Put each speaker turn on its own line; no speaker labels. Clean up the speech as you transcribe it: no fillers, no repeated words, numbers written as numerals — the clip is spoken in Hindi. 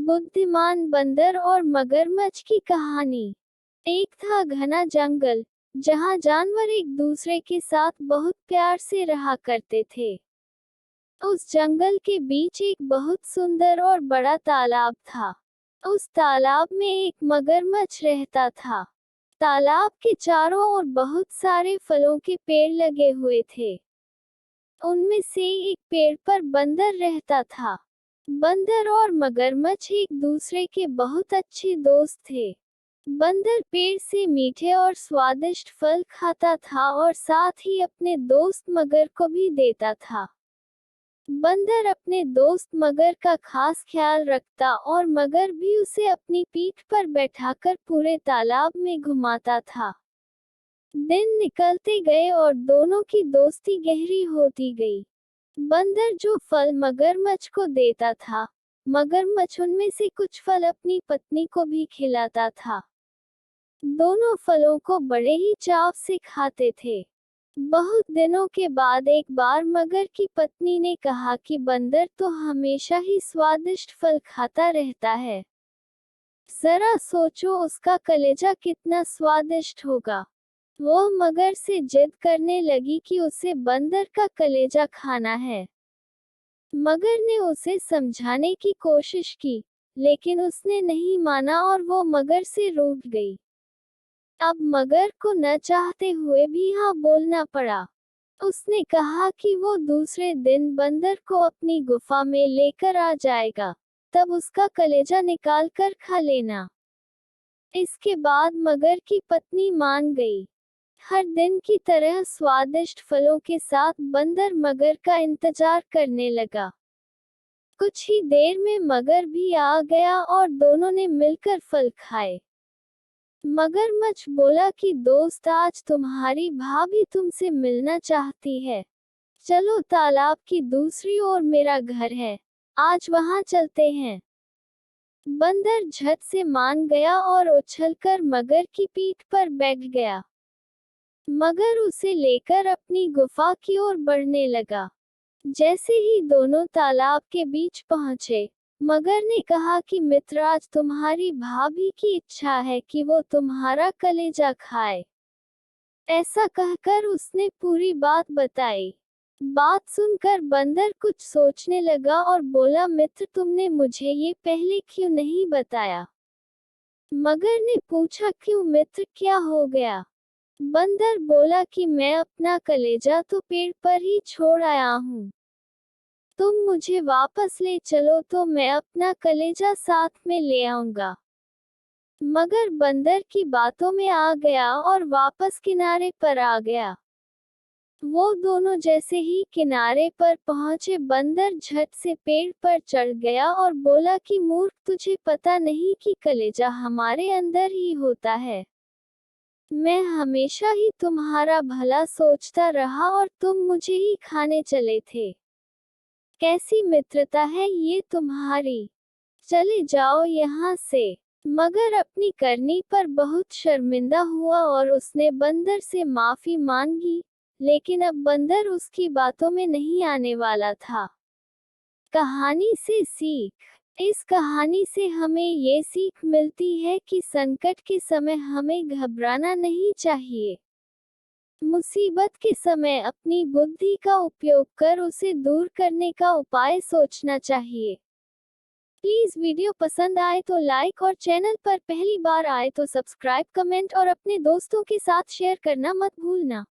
बुद्धिमान बंदर और मगरमच्छ की कहानी। एक था घना जंगल, जहाँ जानवर एक दूसरे के साथ बहुत प्यार से रहा करते थे। उस जंगल के बीच एक बहुत सुंदर और बड़ा तालाब था। उस तालाब में एक मगरमच्छ रहता था। तालाब के चारों ओर बहुत सारे फलों के पेड़ लगे हुए थे। उनमें से एक पेड़ पर बंदर रहता था। बंदर और मगरमच्छ एक दूसरे के बहुत अच्छे दोस्त थे। बंदर पेड़ से मीठे और स्वादिष्ट फल खाता था और साथ ही अपने दोस्त मगर को भी देता था। बंदर अपने दोस्त मगर का खास ख्याल रखता और मगर भी उसे अपनी पीठ पर बैठाकर पूरे तालाब में घुमाता था। दिन निकलते गए और दोनों की दोस्ती गहरी होती गई। बंदर जो फल मगरमच्छ को देता था, मगरमच्छ उनमें से कुछ फल अपनी पत्नी को भी खिलाता था। दोनों फलों को बड़े ही चाव से खाते थे। बहुत दिनों के बाद एक बार मगर की पत्नी ने कहा कि बंदर तो हमेशा ही स्वादिष्ट फल खाता रहता है। जरा सोचो उसका कलेजा कितना स्वादिष्ट होगा। वो मगर से जिद करने लगी कि उसे बंदर का कलेजा खाना है। मगर ने उसे समझाने की कोशिश की, लेकिन उसने नहीं माना और वो मगर से रूठ गई। अब मगर को न चाहते हुए भी हाँ बोलना पड़ा। उसने कहा कि वो दूसरे दिन बंदर को अपनी गुफा में लेकर आ जाएगा, तब उसका कलेजा निकाल कर खा लेना। इसके बाद मगर की पत्नी मान गई। हर दिन की तरह स्वादिष्ट फलों के साथ बंदर मगर का इंतजार करने लगा। कुछ ही देर में मगर भी आ गया और दोनों ने मिलकर फल खाए। मगरमच्छ बोला कि दोस्त, आज तुम्हारी भाभी तुमसे मिलना चाहती है। चलो, तालाब की दूसरी ओर मेरा घर है, आज वहां चलते हैं। बंदर झट से मान गया और उछलकर मगर की पीठ पर बैठ गया। मगर उसे लेकर अपनी गुफा की ओर बढ़ने लगा। जैसे ही दोनों तालाब के बीच पहुंचे, मगर ने कहा कि मित्र, आज तुम्हारी भाभी की इच्छा है कि वो तुम्हारा कलेजा खाए। ऐसा कहकर उसने पूरी बात बताई। बात सुनकर बंदर कुछ सोचने लगा और बोला, मित्र, तुमने मुझे ये पहले क्यों नहीं बताया? मगर ने पूछा, क्यों मित्र, क्या हो गया? बंदर बोला कि मैं अपना कलेजा तो पेड़ पर ही छोड़ आया हूँ। तुम मुझे वापस ले चलो तो मैं अपना कलेजा साथ में ले आऊंगा। मगर बंदर की बातों में आ गया और वापस किनारे पर आ गया। वो दोनों जैसे ही किनारे पर पहुंचे, बंदर झट से पेड़ पर चढ़ गया और बोला कि मूर्ख, तुझे पता नहीं कि कलेजा हमारे अंदर ही होता है। मैं हमेशा ही तुम्हारा भला सोचता रहा और तुम मुझे ही खाने चले थे। कैसी मित्रता है ये तुम्हारी? चले जाओ यहाँ से। मगर अपनी करनी पर बहुत शर्मिंदा हुआ और उसने बंदर से माफी मांगी, लेकिन अब बंदर उसकी बातों में नहीं आने वाला था। कहानी से सीख। इस कहानी से हमें ये सीख मिलती है कि संकट के समय हमें घबराना नहीं चाहिए। मुसीबत के समय अपनी बुद्धि का उपयोग कर उसे दूर करने का उपाय सोचना चाहिए। प्लीज वीडियो पसंद आए तो लाइक और चैनल पर पहली बार आए तो सब्सक्राइब, कमेंट और अपने दोस्तों के साथ शेयर करना मत भूलना।